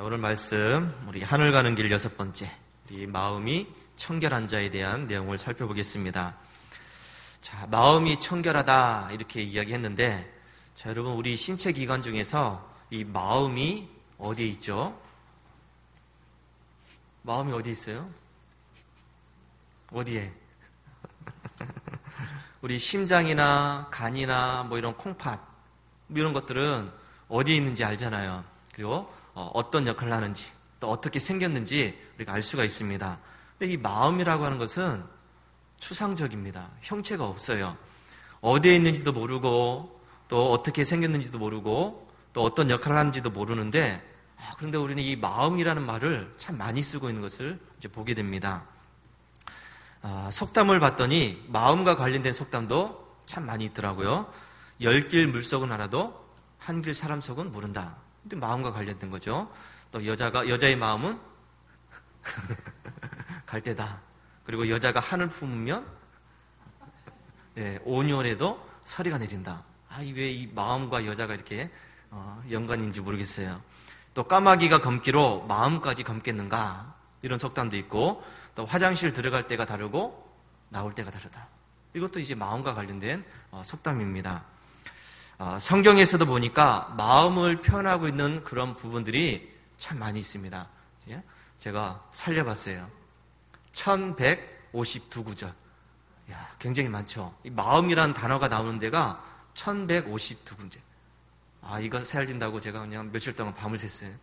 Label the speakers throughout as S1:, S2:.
S1: 오늘 말씀 우리 하늘 가는 길 6번째, 우리 마음이 청결한 자에 대한 내용을 살펴보겠습니다. 자, 마음이 청결하다 이렇게 이야기했는데, 자, 여러분 우리 신체 기관 중에서 이 마음이 어디에 있죠? 마음이 어디 있어요? 어디에? 우리 심장이나 간이나 뭐 이런 콩팥 이런 것들은 어디에 있는지 알잖아요. 그리고 어떤 역할을 하는지, 또 어떻게 생겼는지 우리가 알 수가 있습니다. 근데 이 마음이라고 하는 것은 추상적입니다. 형체가 없어요. 어디에 있는지도 모르고, 또 어떻게 생겼는지도 모르고, 또 어떤 역할을 하는지도 모르는데, 그런데 우리는 이 마음이라는 말을 참 많이 쓰고 있는 것을 이제 보게 됩니다. 속담을 봤더니 마음과 관련된 속담도 참 많이 있더라고요. 10길 물속은 알아도 한 길 사람 속은 모른다. 근데 마음과 관련된 거죠. 또 여자의 마음은 갈대다. 그리고 여자가 한을 품으면 온열에도 서리가 내린다. 왜 이 마음과 여자가 이렇게 연관인지 모르겠어요. 또 까마귀가 검기로 마음까지 검겠는가, 이런 속담도 있고, 또 화장실 들어갈 때가 다르고 나올 때가 다르다. 이것도 이제 마음과 관련된 속담입니다. 성경에서도 보니까 마음을 표현하고 있는 그런 부분들이 참 많이 있습니다. 제가 살려봤어요. 1152구절. 굉장히 많죠. 이 마음이라는 단어가 나오는 데가 1152구절. 이거 살린다고 제가 그냥 며칠 동안 밤을 샜어요.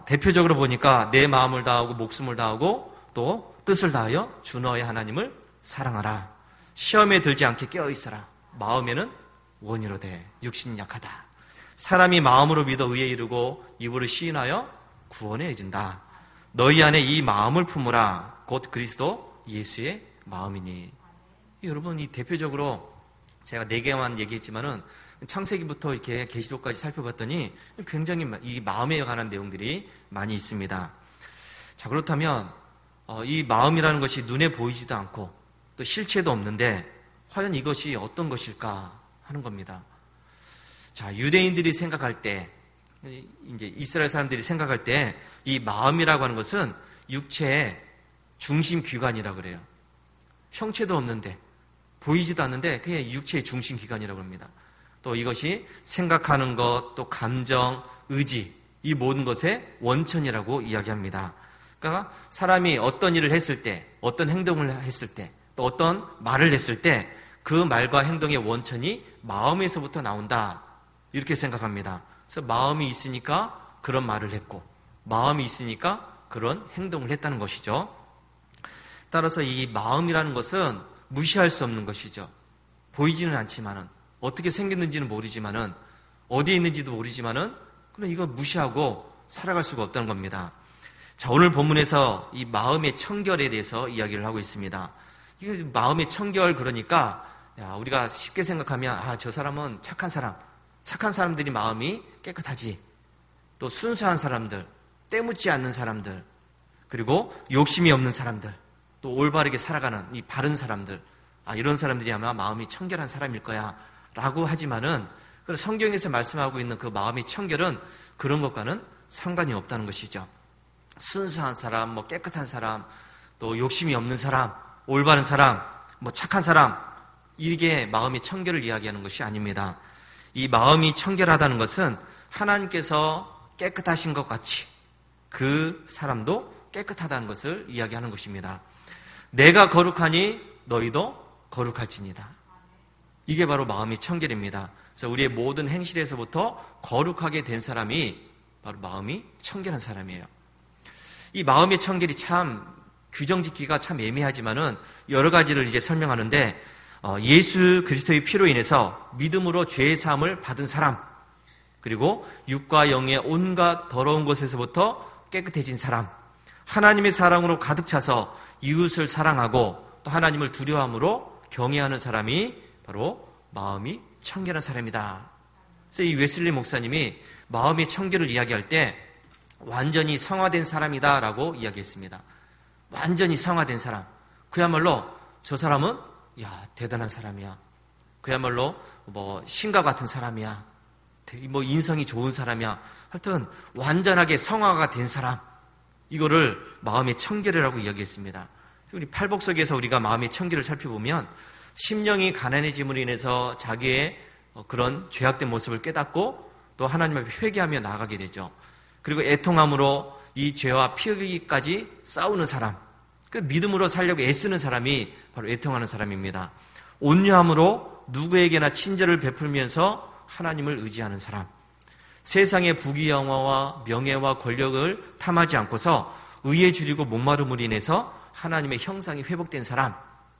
S1: 대표적으로 보니까 내 마음을 다하고 목숨을 다하고 또 뜻을 다하여 주 너의 하나님을 사랑하라. 시험에 들지 않게 깨어있어라. 마음에는 원이로 돼. 육신이 약하다. 사람이 마음으로 믿어 의에 이르고 입으로 시인하여 구원에 이른다. 너희 안에 이 마음을 품으라. 곧 그리스도 예수의 마음이니. 여러분, 이 대표적으로 제가 4개만 얘기했지만은 창세기부터 이렇게 계시록까지 살펴봤더니 굉장히 이 마음에 관한 내용들이 많이 있습니다. 자, 그렇다면 이 마음이라는 것이 눈에 보이지도 않고 또 실체도 없는데 과연 이것이 어떤 것일까 하는 겁니다. 자, 유대인들이 생각할 때, 이제 이스라엘 사람들이 생각할 때 이 마음이라고 하는 것은 육체의 중심 기관이라고 그래요. 형체도 없는데, 보이지도 않는데 그냥 육체의 중심 기관이라고 합니다. 또 이것이 생각하는 것, 또 감정, 의지, 이 모든 것의 원천이라고 이야기합니다. 그러니까 사람이 어떤 일을 했을 때, 어떤 행동을 했을 때, 또 어떤 말을 했을 때 그 말과 행동의 원천이 마음에서부터 나온다. 이렇게 생각합니다. 그래서 마음이 있으니까 그런 말을 했고, 마음이 있으니까 그런 행동을 했다는 것이죠. 따라서 이 마음이라는 것은 무시할 수 없는 것이죠. 보이지는 않지만은, 어떻게 생겼는지는 모르지만은, 어디에 있는지도 모르지만은, 그럼 이거 무시하고 살아갈 수가 없다는 겁니다. 자, 오늘 본문에서 이 마음의 청결에 대해서 이야기를 하고 있습니다. 이게 마음의 청결, 그러니까 우리가 쉽게 생각하면 저 사람은 착한 사람, 착한 사람들이 마음이 깨끗하지. 또 순수한 사람들, 때묻지 않는 사람들, 그리고 욕심이 없는 사람들, 또 올바르게 살아가는 이 바른 사람들, 이런 사람들이 아마 마음이 청결한 사람일 거야 라고 하지만은, 성경에서 말씀하고 있는 그 마음의 청결은 그런 것과는 상관이 없다는 것이죠. 순수한 사람, 뭐 깨끗한 사람, 또 욕심이 없는 사람, 올바른 사람, 뭐 착한 사람, 이게 마음의 청결을 이야기하는 것이 아닙니다. 이 마음이 청결하다는 것은 하나님께서 깨끗하신 것 같이 그 사람도 깨끗하다는 것을 이야기하는 것입니다. 내가 거룩하니 너희도 거룩할지니다. 이게 바로 마음의 청결입니다. 그래서 우리의 모든 행실에서부터 거룩하게 된 사람이 바로 마음이 청결한 사람이에요. 이 마음의 청결이 참 규정 짓기가 참 애매하지만은 여러 가지를 이제 설명하는데, 예수 그리스도의 피로 인해서 믿음으로 죄의 사함을 받은 사람, 그리고 육과 영의 온갖 더러운 것에서부터 깨끗해진 사람, 하나님의 사랑으로 가득 차서 이웃을 사랑하고 또 하나님을 두려워함으로 경외하는 사람이 바로 마음이 청결한 사람이다. 그래서 이 웨슬리 목사님이 마음의 청결을 이야기할 때 완전히 성화된 사람이다라고 이야기했습니다. 완전히 성화된 사람. 그야말로 저 사람은 대단한 사람이야. 그야말로 신과 같은 사람이야. 뭐 인성이 좋은 사람이야. 하여튼 완전하게 성화가 된 사람. 이거를 마음의 청결이라고 이야기했습니다. 우리 팔복석에서 우리가 마음의 청결을 살펴보면 심령이 가난해짐으로 인해서 자기의 그런 죄악된 모습을 깨닫고 또 하나님 앞에 회개하며 나아가게 되죠. 그리고 애통함으로 이 죄와 피하기까지 싸우는 사람. 그 믿음으로 살려고 애쓰는 사람이 바로 애통하는 사람입니다. 온유함으로 누구에게나 친절을 베풀면서 하나님을 의지하는 사람. 세상의 부귀영화와 명예와 권력을 탐하지 않고서 의에 줄이고 목마름으로 인해서 하나님의 형상이 회복된 사람.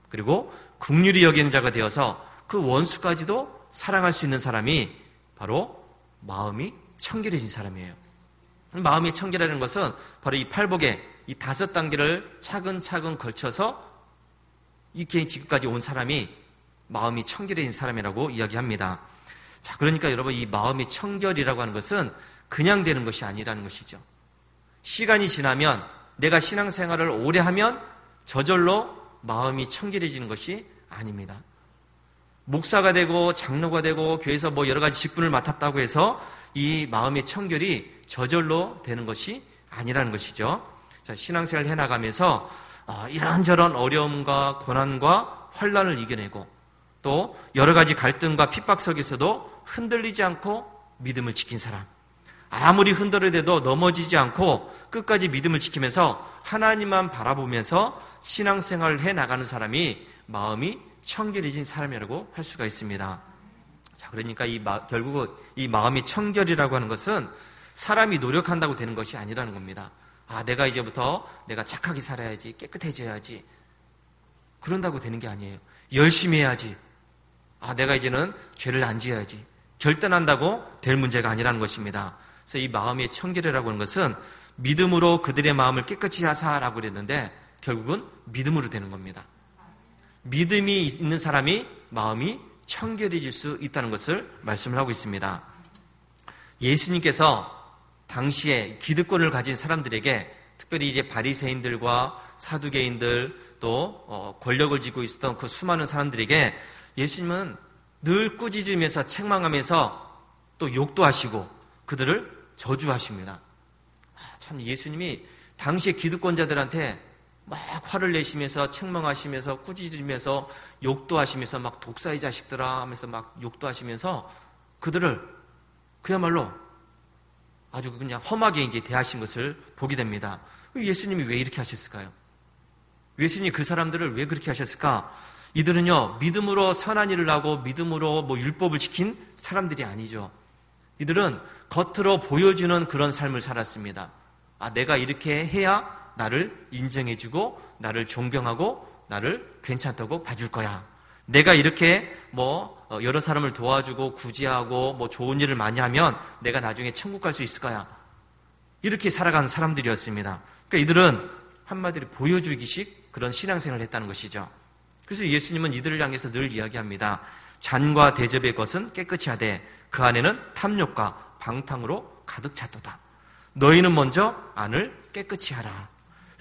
S1: 그리고 긍휼히 여기는 자가 되어서 그 원수까지도 사랑할 수 있는 사람이 바로 마음이 청결해진 사람이에요. 마음이 청결하는 것은 바로 이 팔복의 이 5단계를 차근차근 걸쳐서 이렇게 지금까지 온 사람이 마음이 청결해진 사람이라고 이야기합니다. 자, 그러니까 여러분 이 마음이 청결이라고 하는 것은 그냥 되는 것이 아니라는 것이죠. 시간이 지나면 내가 신앙생활을 오래 하면 저절로 마음이 청결해지는 것이 아닙니다. 목사가 되고 장로가 되고 교회에서 뭐 여러 가지 직분을 맡았다고 해서 이 마음의 청결이 저절로 되는 것이 아니라는 것이죠. 자, 신앙생활을 해나가면서 이런저런 어려움과 고난과 환난을 이겨내고 또 여러 가지 갈등과 핍박 속에서도 흔들리지 않고 믿음을 지킨 사람. 아무리 흔들어대도 넘어지지 않고 끝까지 믿음을 지키면서 하나님만 바라보면서 신앙생활을 해나가는 사람이 마음이 청결해진 사람이라고 할 수가 있습니다. 자, 그러니까 결국은 이 마음이 청결이라고 하는 것은 사람이 노력한다고 되는 것이 아니라는 겁니다. 내가 이제부터 내가 착하게 살아야지, 깨끗해져야지. 그런다고 되는 게 아니에요. 열심히 해야지. 내가 이제는 죄를 안 지어야지. 결단한다고 될 문제가 아니라는 것입니다. 그래서 이 마음의 청결이라고 하는 것은 믿음으로 그들의 마음을 깨끗이 하사라고 그랬는데 결국은 믿음으로 되는 겁니다. 믿음이 있는 사람이 마음이 청결해질 수 있다는 것을 말씀을 하고 있습니다. 예수님께서 당시에 기득권을 가진 사람들에게 특별히 이제 바리새인들과 사두개인들 또 권력을 쥐고 있었던 그 수많은 사람들에게 예수님은 늘 꾸짖으면서 책망하면서 또 욕도 하시고 그들을 저주하십니다. 참 예수님이 당시의 기득권자들한테 막 화를 내시면서 책망하시면서 꾸짖으면서 욕도 하시면서 막 독사의 자식들아 하면서 막 욕도 하시면서 그들을 그야말로 아주 그냥 험하게 이제 대하신 것을 보게 됩니다. 예수님이 왜 이렇게 하셨을까요? 예수님이 그 사람들을 왜 그렇게 하셨을까? 이들은요, 믿음으로 선한 일을 하고 믿음으로 뭐 율법을 지킨 사람들이 아니죠. 이들은 겉으로 보여주는 그런 삶을 살았습니다. 내가 이렇게 해야 나를 인정해주고 나를 존경하고 나를 괜찮다고 봐줄 거야. 내가 이렇게 뭐 여러 사람을 도와주고 구제하고 뭐 좋은 일을 많이 하면 내가 나중에 천국 갈 수 있을 거야. 이렇게 살아가는 사람들이었습니다. 그러니까 이들은 한마디로 보여주기식 그런 신앙생활을 했다는 것이죠. 그래서 예수님은 이들을 향해서 늘 이야기합니다. 잔과 대접의 것은 깨끗이 하되 그 안에는 탐욕과 방탕으로 가득 찼도다. 너희는 먼저 안을 깨끗이 하라.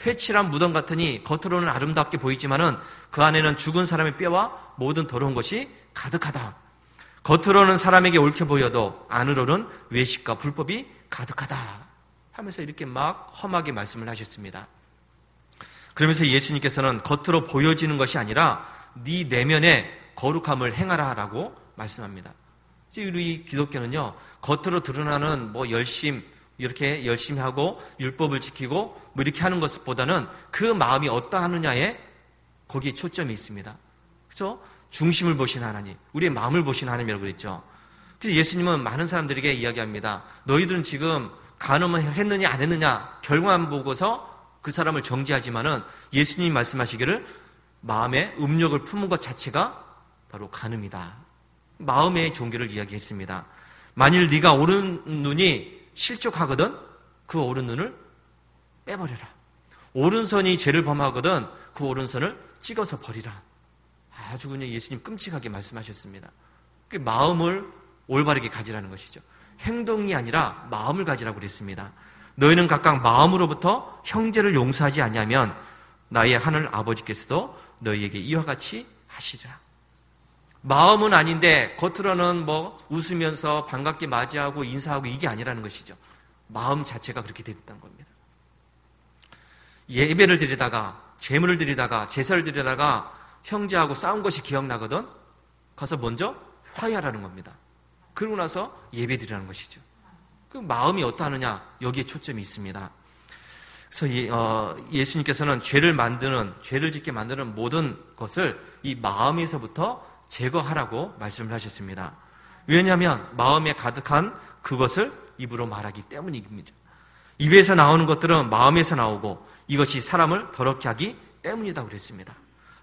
S1: 회칠한 무덤 같으니 겉으로는 아름답게 보이지만은 그 안에는 죽은 사람의 뼈와 모든 더러운 것이 가득하다. 겉으로는 사람에게 옳게 보여도 안으로는 외식과 불법이 가득하다. 하면서 이렇게 막 험하게 말씀을 하셨습니다. 그러면서 예수님께서는 겉으로 보여지는 것이 아니라 네 내면에 거룩함을 행하라라고 말씀합니다. 우리 기독교는요, 겉으로 드러나는 뭐 이렇게 열심히 하고 율법을 지키고 뭐 이렇게 하는 것보다는 그 마음이 어떠하느냐에 거기에 초점이 있습니다. 그렇죠? 중심을 보신 하나님, 우리의 마음을 보신 하나님이라고 그랬죠. 그래서 예수님은 많은 사람들에게 이야기합니다. 너희들은 지금 간음을 했느냐 안 했느냐 결과만 보고서 그 사람을 정죄하지만은 예수님이 말씀하시기를 마음에 음욕을 품은 것 자체가 바로 간음이다. 마음의 종교를 이야기했습니다. 만일 네가 오른 눈이 실족하거든 그 오른 눈을 빼버려라. 오른손이 죄를 범하거든 그 오른손을 찍어서 버리라. 아주 그냥 예수님 끔찍하게 말씀하셨습니다. 그 마음을 올바르게 가지라는 것이죠. 행동이 아니라 마음을 가지라고 그랬습니다. 너희는 각각 마음으로부터 형제를 용서하지 아니하면 나의 하늘 아버지께서도 너희에게 이와 같이 하시리라. 마음은 아닌데 겉으로는 뭐 웃으면서 반갑게 맞이하고 인사하고 이게 아니라는 것이죠. 마음 자체가 그렇게 됐다는 겁니다. 예배를 드리다가 제물을 드리다가 제사를 드리다가 형제하고 싸운 것이 기억나거든. 가서 먼저 화해하라는 겁니다. 그러고 나서 예배 드리라는 것이죠. 그 마음이 어떠하느냐 여기에 초점이 있습니다. 그래서 예수님께서는 죄를 짓게 만드는 모든 것을 이 마음에서부터 제거하라고 말씀을 하셨습니다. 왜냐하면 마음에 가득한 그것을 입으로 말하기 때문입니다. 입에서 나오는 것들은 마음에서 나오고 이것이 사람을 더럽게 하기 때문이라고 그랬습니다.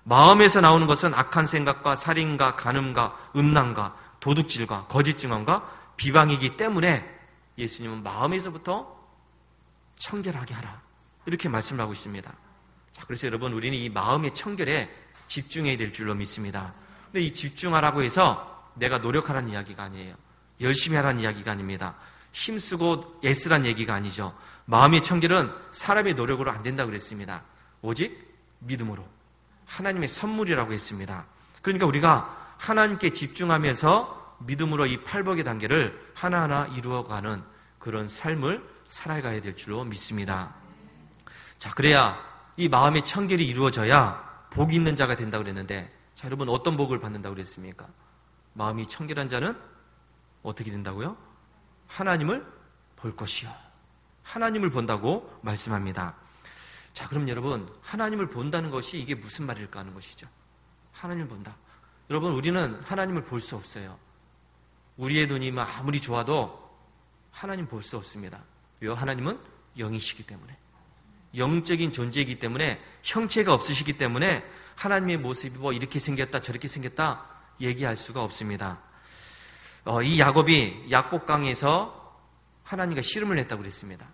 S1: 마음에서 나오는 것은 악한 생각과 살인과 간음과 음란과 도둑질과 거짓 증언과 비방이기 때문에 예수님은 마음에서부터 청결하게 하라 이렇게 말씀을 하고 있습니다. 자, 그래서 여러분 우리는 이 마음의 청결에 집중해야 될 줄로 믿습니다. 근데 이 집중하라고 해서 내가 노력하라는 이야기가 아니에요. 열심히 하라는 이야기가 아닙니다. 힘쓰고 애쓰라는 얘기가 아니죠. 마음의 청결은 사람의 노력으로 안 된다고 그랬습니다. 오직 믿음으로. 하나님의 선물이라고 했습니다. 그러니까 우리가 하나님께 집중하면서 믿음으로 이 팔복의 단계를 하나하나 이루어가는 그런 삶을 살아가야 될 줄로 믿습니다. 자, 그래야 이 마음의 청결이 이루어져야 복이 있는 자가 된다고 그랬는데, 자, 여러분 어떤 복을 받는다고 그랬습니까? 마음이 청결한 자는 어떻게 된다고요? 하나님을 볼 것이요. 하나님을 본다고 말씀합니다. 자, 그럼 여러분 하나님을 본다는 것이 이게 무슨 말일까 하는 것이죠. 하나님을 본다. 여러분 우리는 하나님을 볼 수 없어요. 우리의 눈이 아무리 좋아도 하나님 볼 수 없습니다. 왜요? 하나님은 영이시기 때문에. 영적인 존재이기 때문에 형체가 없으시기 때문에 하나님의 모습이 뭐 이렇게 생겼다 저렇게 생겼다 얘기할 수가 없습니다. 이 야곱이 약곡강에서 하나님과 씨름을 했다고 그랬습니다.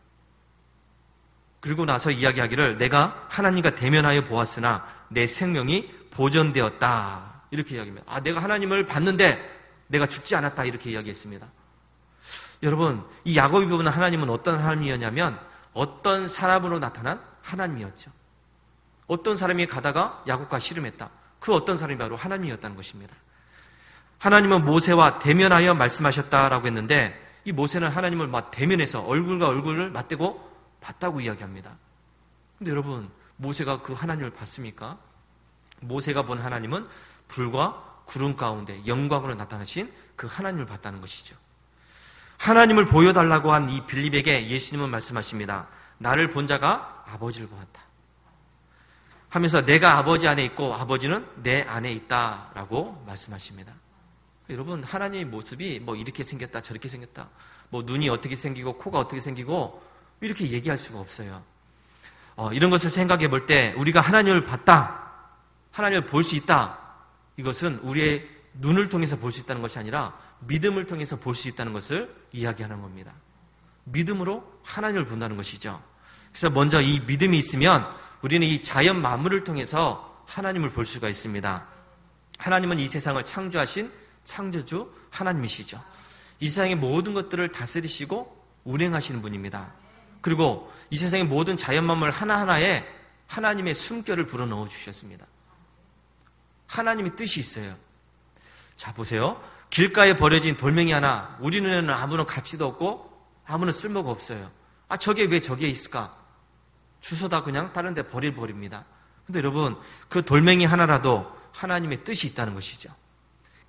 S1: 그리고 나서 이야기하기를 내가 하나님과 대면하여 보았으나 내 생명이 보존되었다 이렇게 이야기합니다. 내가 하나님을 봤는데 내가 죽지 않았다 이렇게 이야기했습니다. 여러분 이 야곱이 보는 하나님은 어떤 하나님이었냐면 어떤 사람으로 나타난 하나님이었죠. 어떤 사람이 가다가 야곱과 씨름했다. 그 어떤 사람이 바로 하나님이었다는 것입니다. 하나님은 모세와 대면하여 말씀하셨다라고 했는데 이 모세는 하나님을 막 대면해서 얼굴과 얼굴을 맞대고 봤다고 이야기합니다. 근데 여러분 모세가 그 하나님을 봤습니까? 모세가 본 하나님은 불과 구름 가운데 영광으로 나타나신 그 하나님을 봤다는 것이죠. 하나님을 보여달라고 한 이 빌립에게 예수님은 말씀하십니다. 나를 본 자가 아버지를 보았다 하면서 내가 아버지 안에 있고 아버지는 내 안에 있다라고 말씀하십니다. 여러분 하나님의 모습이 뭐 이렇게 생겼다 저렇게 생겼다 뭐 눈이 어떻게 생기고 코가 어떻게 생기고 이렇게 얘기할 수가 없어요. 이런 것을 생각해 볼 때 우리가 하나님을 봤다, 하나님을 볼 수 있다, 이것은 우리의 눈을 통해서 볼 수 있다는 것이 아니라 믿음을 통해서 볼 수 있다는 것을 이야기하는 겁니다. 믿음으로 하나님을 본다는 것이죠. 그래서 먼저 이 믿음이 있으면 우리는 이 자연 만물을 통해서 하나님을 볼 수가 있습니다. 하나님은 이 세상을 창조하신 창조주 하나님이시죠. 이 세상의 모든 것들을 다스리시고 운행하시는 분입니다. 그리고 이 세상의 모든 자연 만물 하나하나에 하나님의 숨결을 불어넣어 주셨습니다. 하나님의 뜻이 있어요. 자, 보세요. 길가에 버려진 돌멩이 하나, 우리 눈에는 아무런 가치도 없고 아무런 쓸모가 없어요. 저게 왜 저기에 있을까? 주워다 그냥 다른 데 버립니다. 근데 여러분, 그 돌멩이 하나라도 하나님의 뜻이 있다는 것이죠.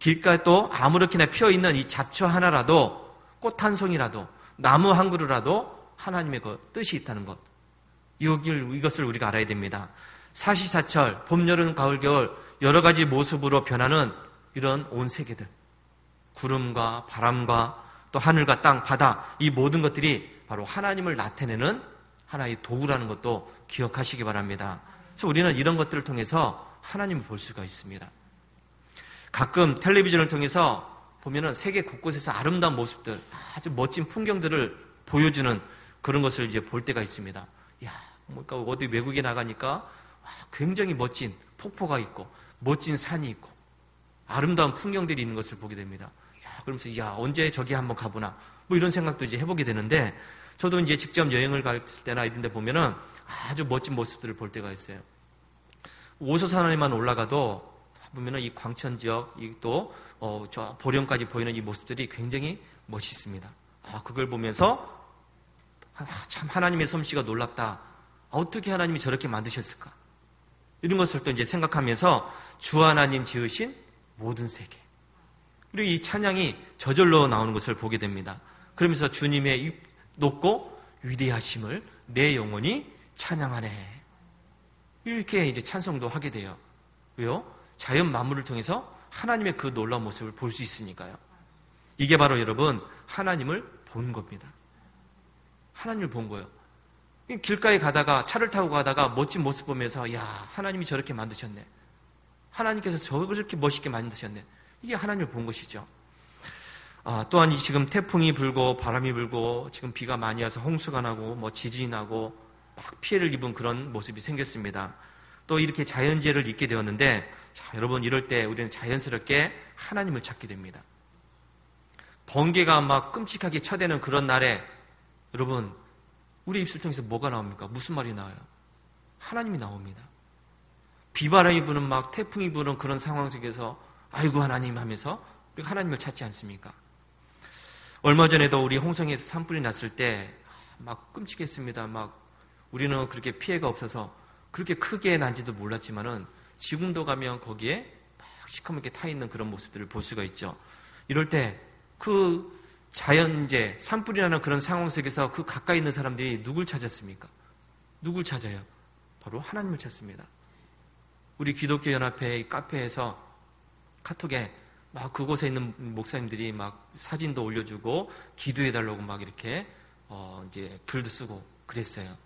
S1: 길가에 또 아무렇게나 피어있는 이 잡초 하나라도, 꽃 한 송이라도, 나무 한 그루라도 하나님의 그 뜻이 있다는 것. 이것을 우리가 알아야 됩니다. 사시사철, 봄, 여름, 가을, 겨울 여러 가지 모습으로 변하는 이런 온 세계들. 구름과 바람과 또 하늘과 땅, 바다 이 모든 것들이 바로 하나님을 나타내는 하나의 도구라는 것도 기억하시기 바랍니다. 그래서 우리는 이런 것들을 통해서 하나님을 볼 수가 있습니다. 가끔 텔레비전을 통해서 보면은 세계 곳곳에서 아름다운 모습들, 아주 멋진 풍경들을 보여주는 그런 것을 이제 볼 때가 있습니다. 그러니까 어디 외국에 나가니까 굉장히 멋진 폭포가 있고 멋진 산이 있고 아름다운 풍경들이 있는 것을 보게 됩니다. 그러면서 언제 저기 한번 가보나 뭐 이런 생각도 이제 해보게 되는데 저도 이제 직접 여행을 갈 때나 이런 데 보면은 아주 멋진 모습들을 볼 때가 있어요. 오소산에만 올라가도 보면은 이 광천 지역, 또 저 보령까지 보이는 이 모습들이 굉장히 멋있습니다. 그걸 보면서 참 하나님의 솜씨가 놀랍다. 어떻게 하나님이 저렇게 만드셨을까? 이런 것을 또 이제 생각하면서 주 하나님 지으신 모든 세계. 그리고 이 찬양이 저절로 나오는 것을 보게 됩니다. 그러면서 주님의 높고 위대하심을 내 영혼이 찬양하네. 이렇게 이제 찬송도 하게 돼요. 왜요? 자연 만물을 통해서 하나님의 그 놀라운 모습을 볼 수 있으니까요. 이게 바로 여러분 하나님을 본 겁니다. 하나님을 본 거예요. 길가에 가다가 차를 타고 가다가 멋진 모습 보면서 야 하나님이 저렇게 만드셨네. 하나님께서 저렇게 멋있게 만드셨네. 이게 하나님을 본 것이죠. 또한 지금 태풍이 불고 바람이 불고 지금 비가 많이 와서 홍수가 나고 지진이 나고 막 피해를 입은 그런 모습이 생겼습니다. 또 이렇게 자연재해를 입게 되었는데 여러분 이럴 때 우리는 자연스럽게 하나님을 찾게 됩니다. 번개가 막 끔찍하게 쳐대는 그런 날에 여러분 우리 입술 통해서 뭐가 나옵니까? 무슨 말이 나와요? 하나님이 나옵니다. 비바람이 부는 막 태풍이 부는 그런 상황 속에서 아이고 하나님 하면서 우리가 하나님을 찾지 않습니까? 얼마 전에도 우리 홍성에서 산불이 났을 때 막 끔찍했습니다. 막 우리는 그렇게 피해가 없어서 그렇게 크게 난지도 몰랐지만은 지금도 가면 거기에 막 시커멓게 타 있는 그런 모습들을 볼 수가 있죠. 이럴 때 그 자연재, 산불이 나는 그런 상황 속에서 그 가까이 있는 사람들이 누굴 찾았습니까? 누굴 찾아요? 바로 하나님을 찾습니다. 우리 기독교 연합회 카페에서 카톡에 막 그곳에 있는 목사님들이 막 사진도 올려주고 기도해달라고 막 이렇게 이제 글도 쓰고 그랬어요.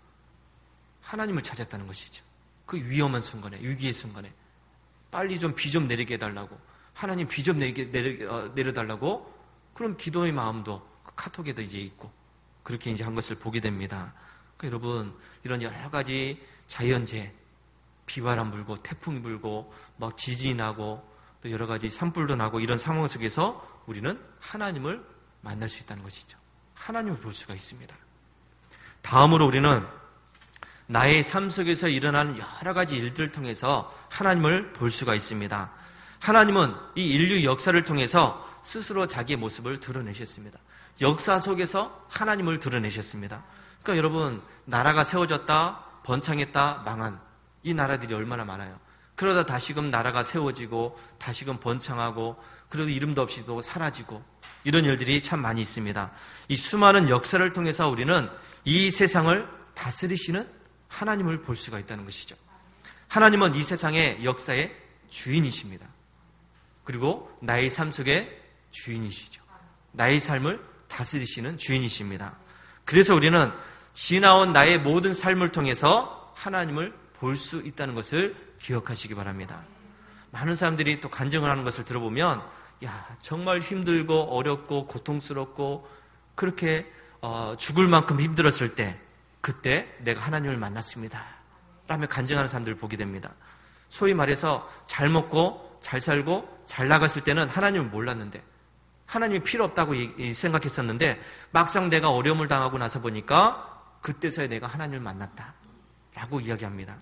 S1: 하나님을 찾았다는 것이죠. 그 위험한 순간에, 위기의 순간에 빨리 좀 비 좀 내리게 해달라고, 하나님 비 좀 내려달라고 그런 기도의 마음도 그 카톡에도 이제 있고 그렇게 이제 한 것을 보게 됩니다. 그러니까 여러분 이런 여러 가지 자연재해, 비바람 불고 태풍이 불고 막 지진이 나고 또 여러 가지 산불도 나고 이런 상황 속에서 우리는 하나님을 만날 수 있다는 것이죠. 하나님을 볼 수가 있습니다. 다음으로 우리는 나의 삶 속에서 일어나는 여러 가지 일들을 통해서 하나님을 볼 수가 있습니다. 하나님은 이 인류 역사를 통해서 스스로 자기의 모습을 드러내셨습니다. 역사 속에서 하나님을 드러내셨습니다. 그러니까 여러분 나라가 세워졌다, 번창했다, 망한 이 나라들이 얼마나 많아요. 그러다 다시금 나라가 세워지고 다시금 번창하고 그래도 이름도 없이 또 사라지고 이런 일들이 참 많이 있습니다. 이 수많은 역사를 통해서 우리는 이 세상을 다스리시는 하나님을 볼 수가 있다는 것이죠. 하나님은 이 세상의 역사의 주인이십니다. 그리고 나의 삶 속의 주인이시죠. 나의 삶을 다스리시는 주인이십니다. 그래서 우리는 지나온 나의 모든 삶을 통해서 하나님을 볼 수 있다는 것을 기억하시기 바랍니다. 많은 사람들이 또 간증을 하는 것을 들어보면 야 정말 힘들고 어렵고 고통스럽고 그렇게 죽을 만큼 힘들었을 때 그때 내가 하나님을 만났습니다 라며 간증하는 사람들을 보게 됩니다. 소위 말해서 잘 먹고 잘 살고 잘 나갔을 때는 하나님을 몰랐는데 하나님이 필요 없다고 생각했었는데 막상 내가 어려움을 당하고 나서 보니까 그때서야 내가 하나님을 만났다 라고 이야기합니다.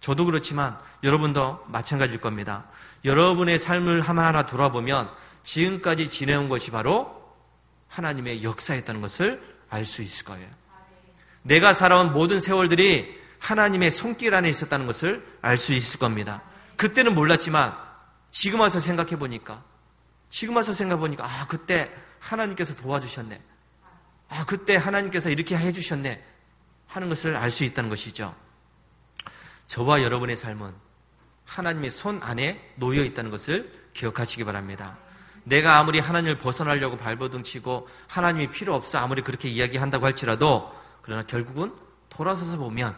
S1: 저도 그렇지만 여러분도 마찬가지일 겁니다. 여러분의 삶을 하나하나 돌아보면 지금까지 지내온 것이 바로 하나님의 역사였다는 것을 알 수 있을 거예요. 내가 살아온 모든 세월들이 하나님의 손길 안에 있었다는 것을 알 수 있을 겁니다. 그때는 몰랐지만 지금 와서 생각해 보니까 그때 하나님께서 도와주셨네. 그때 하나님께서 이렇게 해주셨네 하는 것을 알 수 있다는 것이죠. 저와 여러분의 삶은 하나님의 손 안에 놓여 있다는 것을 기억하시기 바랍니다. 내가 아무리 하나님을 벗어나려고 발버둥치고 하나님이 필요 없어 아무리 그렇게 이야기한다고 할지라도 그러나 결국은 돌아서서 보면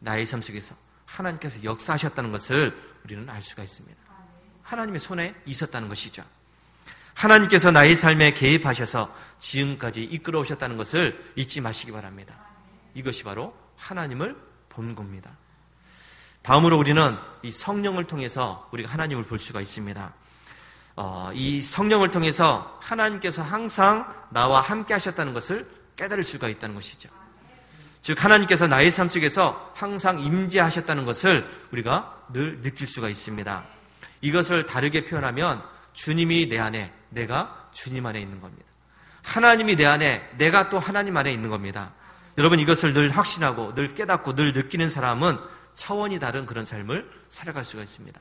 S1: 나의 삶 속에서 하나님께서 역사하셨다는 것을 우리는 알 수가 있습니다. 하나님의 손에 있었다는 것이죠. 하나님께서 나의 삶에 개입하셔서 지금까지 이끌어 오셨다는 것을 잊지 마시기 바랍니다. 이것이 바로 하나님을 본 겁니다. 다음으로 우리는 이 성령을 통해서 우리가 하나님을 볼 수가 있습니다. 이 성령을 통해서 하나님께서 항상 나와 함께 하셨다는 것을 깨달을 수가 있다는 것이죠. 즉 하나님께서 나의 삶 속에서 항상 임재하셨다는 것을 우리가 늘 느낄 수가 있습니다. 이것을 다르게 표현하면 주님이 내 안에, 내가 주님 안에 있는 겁니다. 하나님이 내 안에, 내가 또 하나님 안에 있는 겁니다. 여러분, 이것을 늘 확신하고 늘 깨닫고 늘 느끼는 사람은 차원이 다른 그런 삶을 살아갈 수가 있습니다.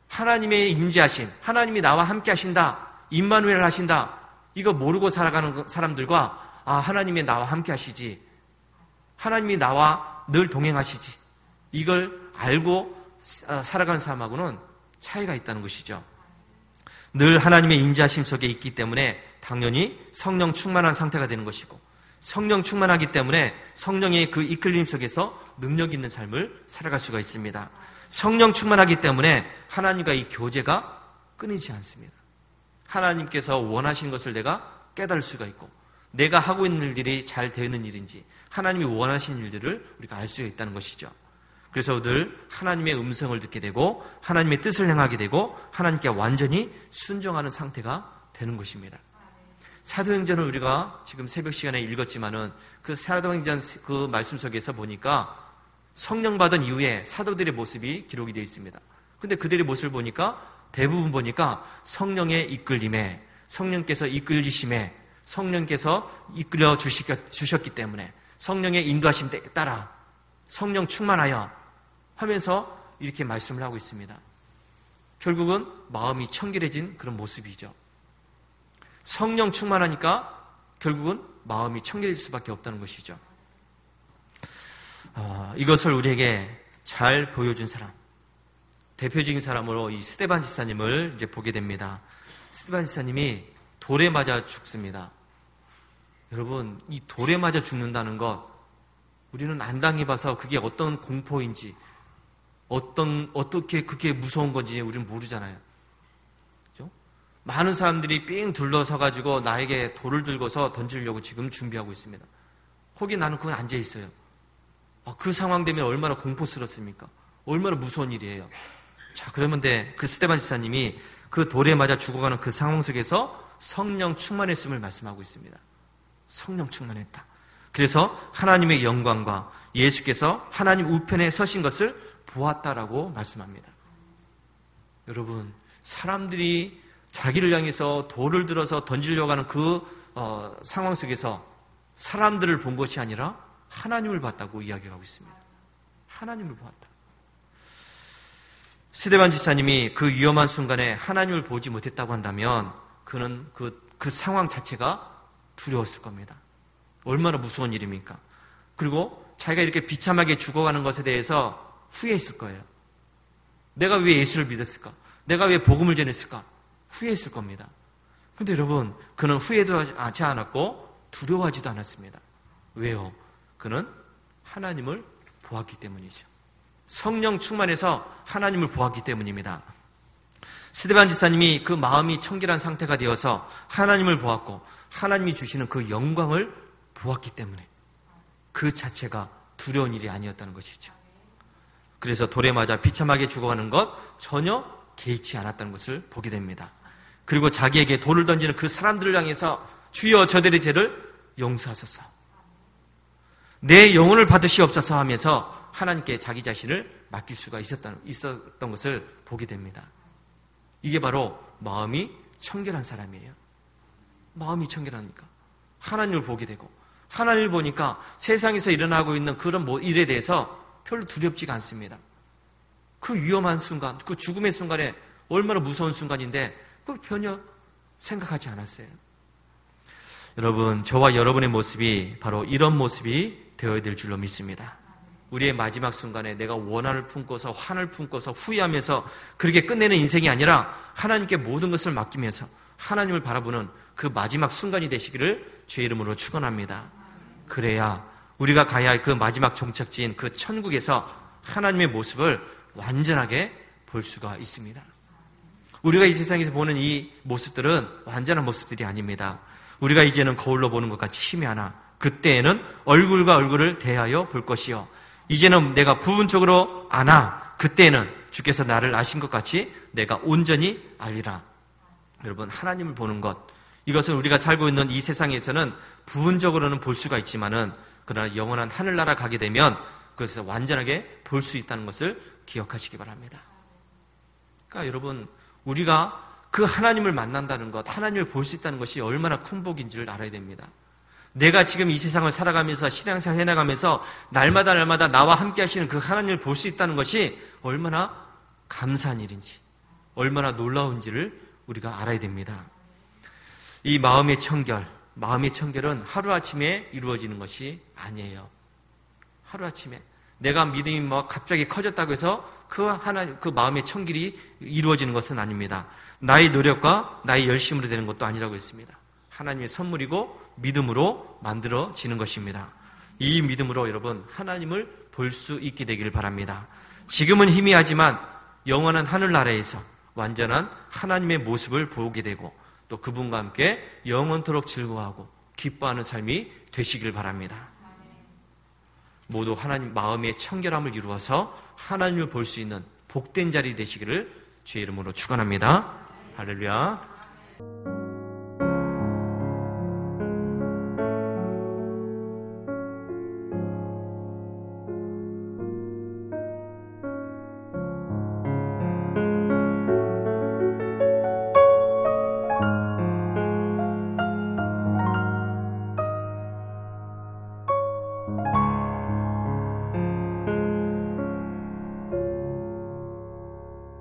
S1: 하나님의 임재하심, 하나님이 나와 함께 하신다, 임마누엘 하신다, 이거 모르고 살아가는 사람들과 하나님이 나와 함께 하시지, 하나님이 나와 늘 동행하시지, 이걸 알고 살아가는 사람하고는 차이가 있다는 것이죠. 늘 하나님의 임재하심 속에 있기 때문에 당연히 성령 충만한 상태가 되는 것이고, 성령 충만하기 때문에 성령의 그 이끌림 속에서 능력 있는 삶을 살아갈 수가 있습니다. 성령 충만하기 때문에 하나님과 이 교제가 끊이지 않습니다. 하나님께서 원하시는 것을 내가 깨달을 수가 있고, 내가 하고 있는 일들이 잘 되는 일인지, 하나님이 원하시는 일들을 우리가 알 수가 있다는 것이죠. 그래서 늘 하나님의 음성을 듣게 되고 하나님의 뜻을 행하게 되고 하나님께 완전히 순종하는 상태가 되는 것입니다. 사도행전을 우리가 지금 새벽 시간에 읽었지만은 그 사도행전 그 말씀 속에서 보니까 성령 받은 이후에 사도들의 모습이 기록이 되어 있습니다. 근데 그들의 모습을 보니까 대부분 보니까 성령의 이끌림에, 성령께서 이끌리심에, 성령께서 이끌어 주셨기 때문에, 성령의 인도하심 따라 성령 충만하여 하면서 이렇게 말씀을 하고 있습니다. 결국은 마음이 청결해진 그런 모습이죠. 성령 충만하니까 결국은 마음이 청결해질 수밖에 없다는 것이죠. 이것을 우리에게 잘 보여준 사람, 대표적인 사람으로 이 스데반 지사님을 이제 보게 됩니다. 스데반 지사님이 돌에 맞아 죽습니다. 여러분, 이 돌에 맞아 죽는다는 것, 우리는 안 당해봐서 그게 어떤 공포인지, 어떻게 그게 무서운 건지 우리는 모르잖아요. 그렇죠? 많은 사람들이 삥 둘러서가지고 나에게 돌을 들고서 던지려고 지금 준비하고 있습니다. 혹이 나는 그건 앉아 있어요. 그 상황 되면 얼마나 공포스럽습니까? 얼마나 무서운 일이에요. 자, 그러면 그 스데반 지사님이 그 돌에 맞아 죽어가는 그 상황 속에서 성령 충만했음을 말씀하고 있습니다. 성령 충만했다. 그래서 하나님의 영광과 예수께서 하나님 우편에 서신 것을 보았다라고 말씀합니다. 여러분, 사람들이 자기를 향해서 돌을 들어서 던지려고 하는 그 상황 속에서 사람들을 본 것이 아니라 하나님을 봤다고 이야기하고 있습니다. 하나님을 보았다. 스데반 지사님이 그 위험한 순간에 하나님을 보지 못했다고 한다면 그는 그 상황 자체가 두려웠을 겁니다. 얼마나 무서운 일입니까? 그리고 자기가 이렇게 비참하게 죽어가는 것에 대해서 후회했을 거예요. 내가 왜 예수를 믿었을까? 내가 왜 복음을 전했을까? 후회했을 겁니다. 그런데 여러분, 그는 후회도 하지 않았고 두려워하지도 않았습니다. 왜요? 그는 하나님을 보았기 때문이죠. 성령 충만해서 하나님을 보았기 때문입니다. 스데반 지사님이 그 마음이 청결한 상태가 되어서 하나님을 보았고 하나님이 주시는 그 영광을 보았기 때문에 그 자체가 두려운 일이 아니었다는 것이죠. 그래서 돌에 맞아 비참하게 죽어가는 것 전혀 개의치 않았다는 것을 보게 됩니다. 그리고 자기에게 돌을 던지는 그 사람들을 향해서 주여 저들의 죄를 용서하소서, 내 영혼을 받으시옵소서 하면서 하나님께 자기 자신을 맡길 수가 있었던 것을 보게 됩니다. 이게 바로 마음이 청결한 사람이에요. 마음이 청결하니까 하나님을 보게 되고, 하나님을 보니까 세상에서 일어나고 있는 그런 일에 대해서 별로 두렵지가 않습니다. 그 위험한 순간, 그 죽음의 순간에 얼마나 무서운 순간인데 그걸 전혀 생각하지 않았어요. 여러분, 저와 여러분의 모습이 바로 이런 모습이 되어야 될 줄로 믿습니다. 우리의 마지막 순간에 내가 원한을 품고서 환을 품고서 후회하면서 그렇게 끝내는 인생이 아니라 하나님께 모든 것을 맡기면서 하나님을 바라보는 그 마지막 순간이 되시기를 주의 이름으로 축원합니다. 그래야 우리가 가야 할 그 마지막 종착지인 그 천국에서 하나님의 모습을 완전하게 볼 수가 있습니다. 우리가 이 세상에서 보는 이 모습들은 완전한 모습들이 아닙니다. 우리가 이제는 거울로 보는 것 같이 희미하나 그때에는 얼굴과 얼굴을 대하여 볼 것이요, 이제는 내가 부분적으로 아나 그때에는 주께서 나를 아신 것 같이 내가 온전히 알리라. 여러분, 하나님을 보는 것, 이것은 우리가 살고 있는 이 세상에서는 부분적으로는 볼 수가 있지만은 그러나 영원한 하늘나라 가게 되면 그것을 완전하게 볼 수 있다는 것을 기억하시기 바랍니다. 그러니까 여러분, 우리가 그 하나님을 만난다는 것, 하나님을 볼 수 있다는 것이 얼마나 큰 복인지를 알아야 됩니다. 내가 지금 이 세상을 살아가면서 신앙생활 해나가면서 날마다 나와 함께 하시는 그 하나님을 볼 수 있다는 것이 얼마나 감사한 일인지, 얼마나 놀라운지를 우리가 알아야 됩니다. 이 마음의 청결은 하루아침에 이루어지는 것이 아니에요. 하루아침에 내가 믿음이 갑자기 커졌다고 해서 그 마음의 청결이 이루어지는 것은 아닙니다. 나의 노력과 나의 열심으로 되는 것도 아니라고 했습니다. 하나님의 선물이고 믿음으로 만들어지는 것입니다. 이 믿음으로 여러분 하나님을 볼 수 있게 되기를 바랍니다. 지금은 희미하지만 영원한 하늘나라에서 완전한 하나님의 모습을 보게 되고 또 그분과 함께 영원토록 즐거워하고 기뻐하는 삶이 되시길 바랍니다. 모두 하나님 마음의 청결함을 이루어서 하나님을 볼 수 있는 복된 자리 되시기를 주의 이름으로 축원합니다. 할렐루야.